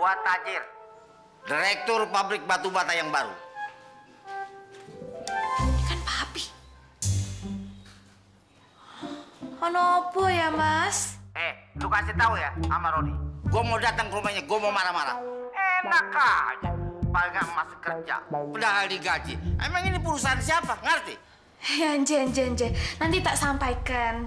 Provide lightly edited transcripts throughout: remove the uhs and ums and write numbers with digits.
buat Tajir, direktur pabrik batu bata yang baru. Ini kan papi. Onopo ya, Mas? Lu kasih tahu ya sama Rodi. Gue mau datang ke rumahnya, gue mau marah-marah. Enak aja. Paling masih kerja, padahal digaji. Emang ini perusahaan siapa? Ngerti? Ya, Jen. Nanti tak sampaikan.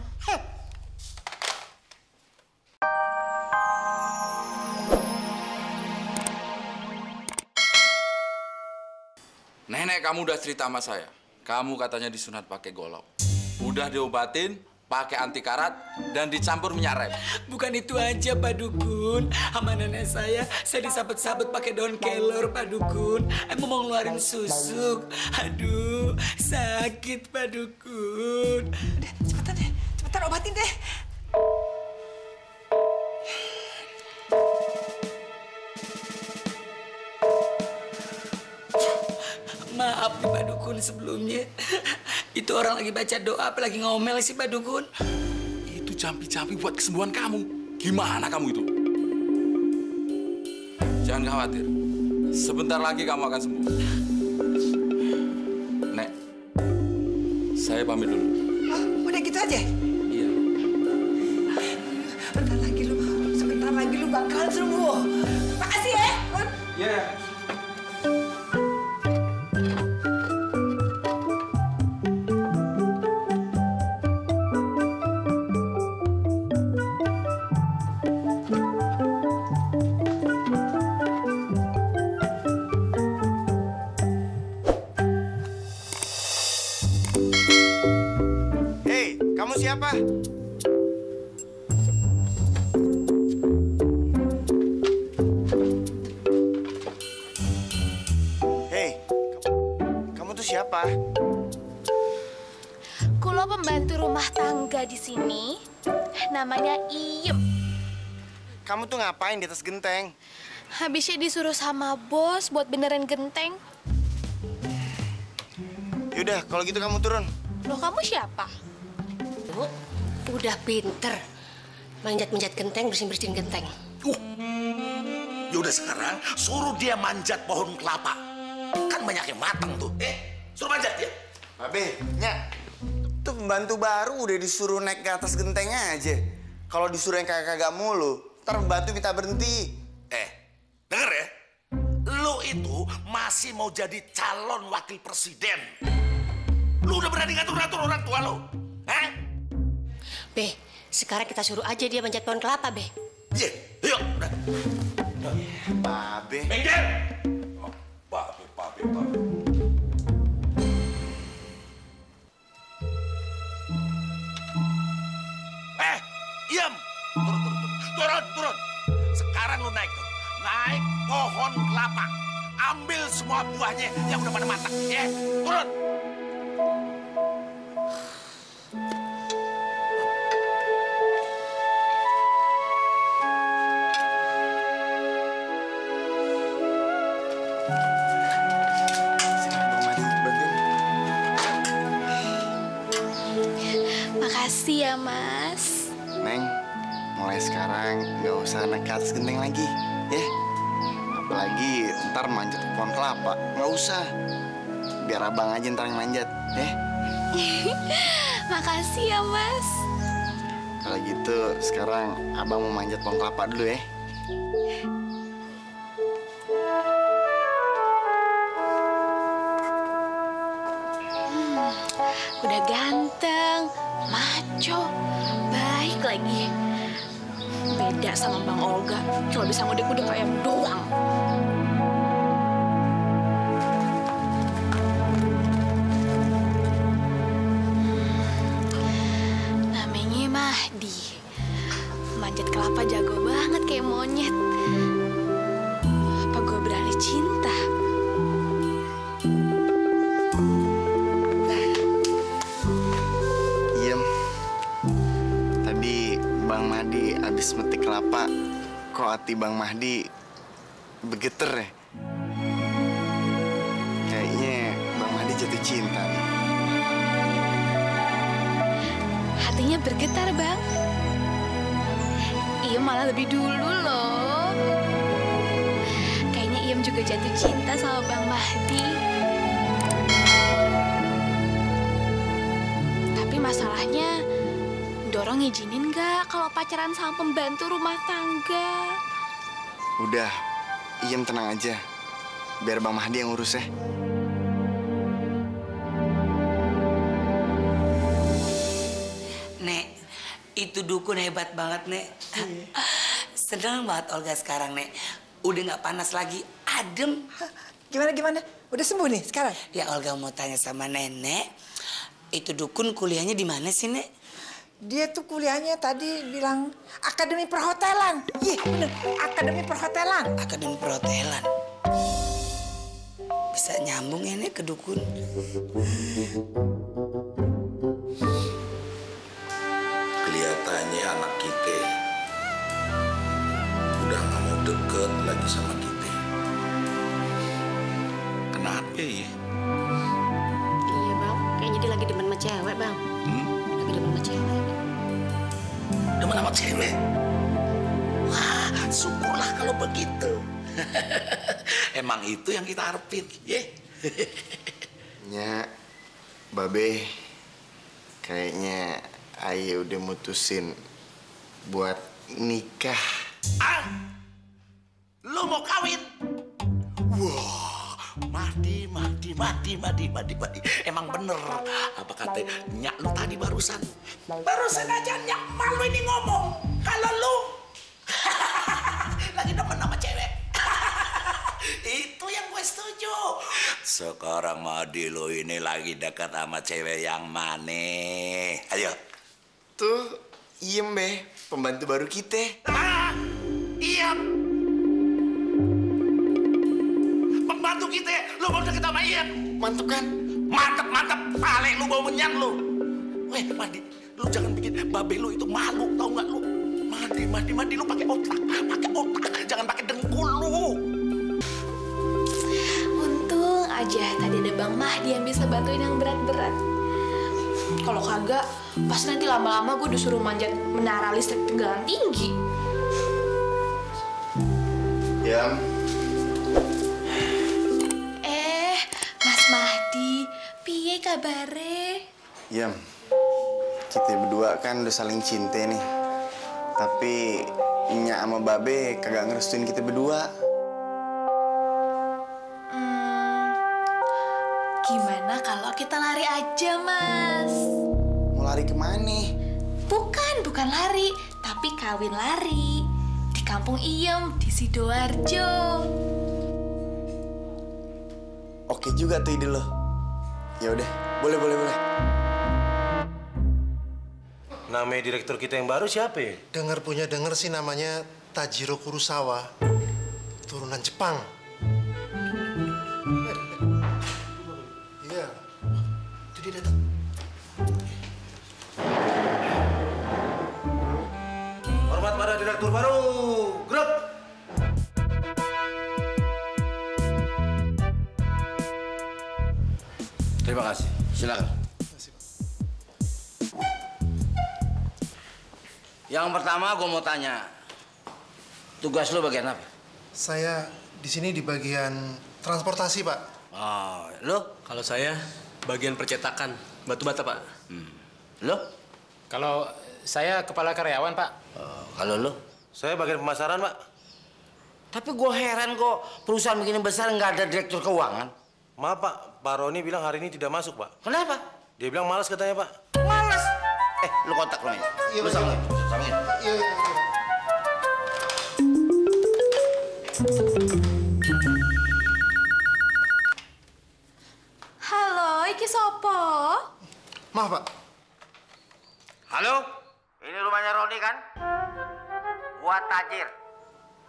Nenek kamu udah cerita sama saya. Kamu katanya disunat pakai golok. Udah diobatin, pakai anti karat, dan dicampur minyak rem. Bukan itu aja, Pak Dukun. Sama nenek saya disabet-sabet pakai daun kelor, Pak Dukun. Emang mau ngeluarin susu. Aduh, sakit, Pak Dukun. Udah, cepetan obatin deh. Maaf nih, Pak Dukun, sebelumnya. Itu orang lagi baca doa, apa lagi ngomel sih, Pak Dukun? Itu campi-campi buat kesembuhan kamu. Gimana kamu itu? Jangan khawatir. Sebentar lagi kamu akan sembuh. Nek, saya pamit dulu. Oh, udah gitu aja? Iya. Sebentar lagi lu bakal sembuh. Makasih ya, Kun. Iya. Kamu siapa? Hei, kamu tuh siapa? Kulo pembantu rumah tangga di sini. Namanya Iem. Kamu tuh ngapain di atas genteng? Habisnya disuruh sama bos buat benerin genteng. Yaudah, kalau gitu kamu turun. Loh, kamu siapa? Bu, udah pinter. Manjat-manjat genteng, bersihin-bersihin genteng. Yaudah sekarang suruh dia manjat pohon kelapa. Kan banyak yang matang tuh. Suruh manjat dia. Babe, Nyak. Tuh pembantu baru udah disuruh naik ke atas gentengnya aja. Kalau disuruh yang kagak-kagak mulu, ntar pembantu minta berhenti. Denger ya. Lu itu masih mau jadi calon wakil presiden. Lu udah berani ngatur-ngatur orang tua lu? Be, sekarang kita suruh aja dia manjat pohon kelapa, Be. Iya, yuk. Udah. Babe. Minggir! Oh, babe. Diam! Turun! Sekarang lu naik tuh. Naik pohon kelapa. Ambil semua buahnya yang udah pada matang, ya? Turun! Makasih ya, Mas. Neng, mulai sekarang nggak usah naik ke atas genteng lagi, ya? Apalagi ntar manjat ke pohon kelapa, nggak usah. Biar abang aja ntar yang manjat, ya? Makasih ya, Mas. Kalau gitu, sekarang abang mau manjat pohon kelapa dulu, ya? Udah ganteng, maco, baik lagi. Beda sama Bang Olga, cuma bisa ngudek-ngudek ayam doang. Namanya Mahdi. Manjat kelapa jago banget kayak monyet. Apa gue berani cinta? Bang Mahdi habis metik kelapa, kok hati Bang Mahdi begeter ya? Kayaknya Bang Mahdi jatuh cinta nih. Hatinya bergetar, Bang. Iya, malah lebih dulu loh. Iem juga jatuh cinta sama Bang Mahdi. Tapi masalahnya, Doro ngizinin nggak kalau pacaran sama pembantu rumah tangga? Udah, Iem tenang aja. Biar Bang Mahdi yang ngurus ya. Nek, itu dukun hebat banget, Nek. Senang banget Olga sekarang, Nek. Udah nggak panas lagi, adem. Gimana? Udah sembuh nih sekarang? Ya Olga mau tanya sama Nenek, itu dukun kuliahnya di mana sih, Nek? Dia tuh kuliahnya tadi bilang Akademi Perhotelan. Iya, bener. Akademi Perhotelan. Akademi Perhotelan. Bisa nyambung ya, Nek, ke dukun? Kelihatannya anak kita udah nggak mau deket lagi sama kita. Kenapa ya? Iya bang, kayaknya dia lagi demen sama cewek bang. Lagi demen sama cewek. Demen sama cewek? Wah, syukurlah kalau begitu. Emang itu yang kita harapin, ya? Nya, Babe, kayaknya Ayah udah mutusin buat nikah. Ah, lu mau kawin? Wah, Mahdi. Emang bener apa kata nyak lu tadi barusan? Barusan aja nyak malu ini ngomong kalau lu lagi demen sama cewek. Itu yang gue setuju. Sekarang Mahdi lu ini lagi dekat sama cewek yang mana? Ayo. Tuh, Iem Be, pembantu baru kita. Ah, iya. Pembantu kita, lu mau deket sama Ian? Mantap kan? Mantep. Pale lu bau menyan lu. Weh, Mahdi, lu jangan bikin babe lu itu malu, tau nggak lu? Mahdi, lu pakai otak. Jangan pakai dengkul lu. Untung aja tadi ada Bang Mahdi yang bisa bantuin yang berat-berat. Kalau kagak, pas nanti lama-lama gue disuruh manjat menara listrik tegangan tinggi. Yam, Mas Mahdi, piye kabare? Yam, kita berdua kan udah saling cinta nih. Tapi Nya sama Babe kagak ngerestuin kita berdua. Gimana kalau kita lari aja, Mas? Mau lari kemana? Bukan lari, tapi kawin lari. Di kampung Iem, di Sidoarjo. Oke juga tuh ide lo. Ya udah, boleh. Nama direktur kita yang baru siapa ya? Dengar sih namanya Tajiro Kurosawa. Turunan Jepang. Iya. Itu dia datang. Hormat pada direktur baru. Grup. Terima kasih. Silakan. Yang pertama gue mau tanya, tugas lu bagian apa? Saya di sini di bagian transportasi, Pak. Oh, lu? Kalau saya bagian percetakan batu bata, Pak. Lu? Kalau saya kepala karyawan, Pak. Kalau lu? Saya bagian pemasaran, Pak. Tapi gue heran kok perusahaan begini besar nggak ada direktur keuangan. Maaf, Pak. Pak Roni bilang hari ini tidak masuk, Pak. Kenapa? Dia bilang malas katanya, Pak. Malas. Lu kontak Roni. Iya, Lu sambungin. Iya. Halo, iki sopo? Maaf, Pak. Halo? Ini rumahnya Roni kan? Gua Tajir.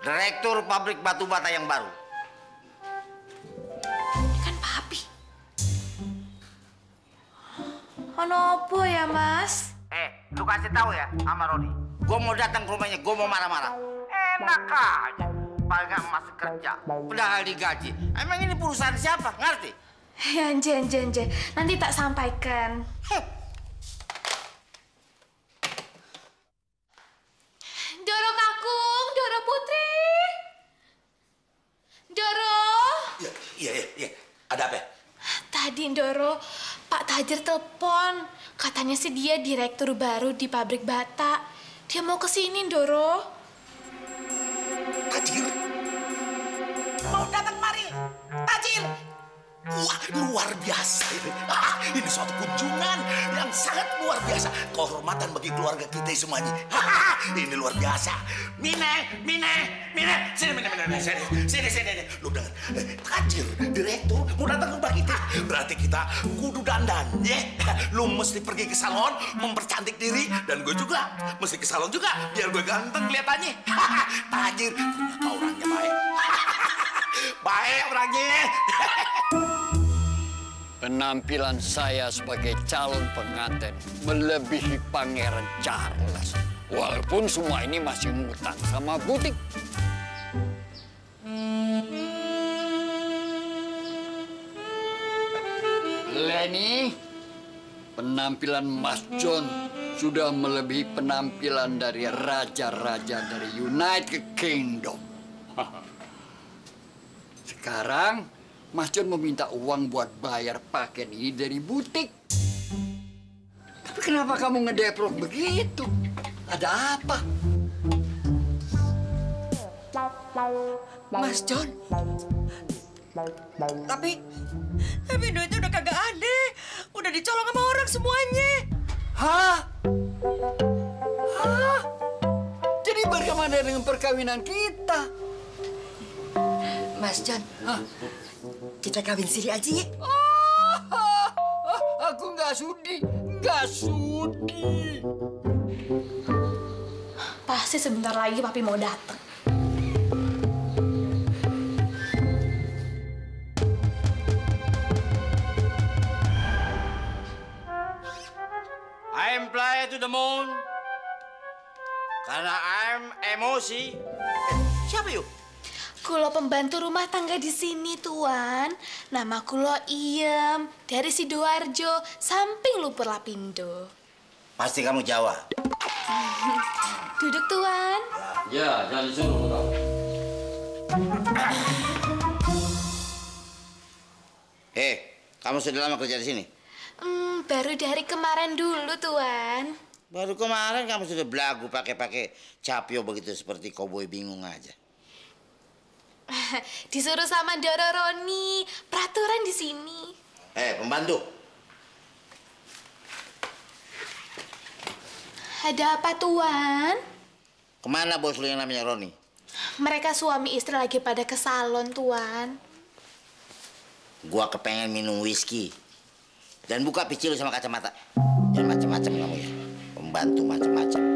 Direktur pabrik batu bata yang baru. Kan papi. Ono apa ya, Mas? Lu kasih tahu ya sama Roni. Gua mau datang ke rumahnya, gua mau marah-marah. Enak aja. Paling masih kerja, padahal digaji. Emang ini perusahaan siapa? Ngerti? Ya, Jen. Nanti tak sampaikan. Doro kakung, Doro putri. Doro. Tajir telepon. Katanya sih dia direktur baru di pabrik bata. Dia mau kesini, Doro. Tajir? Mau datang mari? Tajir? Wah, luar biasa ini. Ini suatu kunjungan yang sangat luar biasa. Kehormatan bagi keluarga kita semuanya. Ini luar biasa. Mine. Sini. Lu dengar, Tajir, direktur, mau datang ke rumah kita. Berarti kita kudu dandan, ya. Lu mesti pergi ke salon, mempercantik diri. Dan gue juga mesti ke salon juga, biar gue ganteng kelihatannya. Tajir, ternyata orangnya baik. Baik orangnya. Penampilan saya sebagai calon pengantin melebihi Pangeran Charles. Walaupun semua ini masih ngutang sama butik. Lenny, penampilan Mas John sudah melebihi penampilan dari raja-raja dari United Kingdom. Sekarang Mas John meminta uang buat bayar pakaian ini dari butik. Tapi kenapa kamu ngedeprok begitu? Ada apa? Mas John. Tapi duitnya udah kagak ada. Udah dicolong sama orang semuanya. Hah? Jadi bagaimana dengan perkawinan kita? Mas John, kita kawin siri aja ya. Aku nggak sudi. Pasti sebentar lagi papi mau datang. I'm fly to the moon karena I'm emosi. Siapa yuk? Kulo pembantu rumah tangga di sini, Tuan. Nama kulo Iem, dari Sidoarjo, samping Lumpur Lapindo. Pasti kamu Jawa. Duduk, Tuan. Ya, jangan disuruh. Kamu sudah lama kerja di sini? Baru dari kemarin dulu, Tuan. Baru kemarin kamu sudah belagu pakai capio begitu seperti koboi bingung aja. Disuruh sama Doro Roni, peraturan di sini. Pembantu. Ada apa, Tuan? Kemana bos lu yang namanya Roni? Mereka suami istri lagi pada ke salon, Tuan. Gua kepengen minum whisky. Dan buka pici lu sama kacamata. Jangan macem-macem kamu ya. Pembantu macem-macem.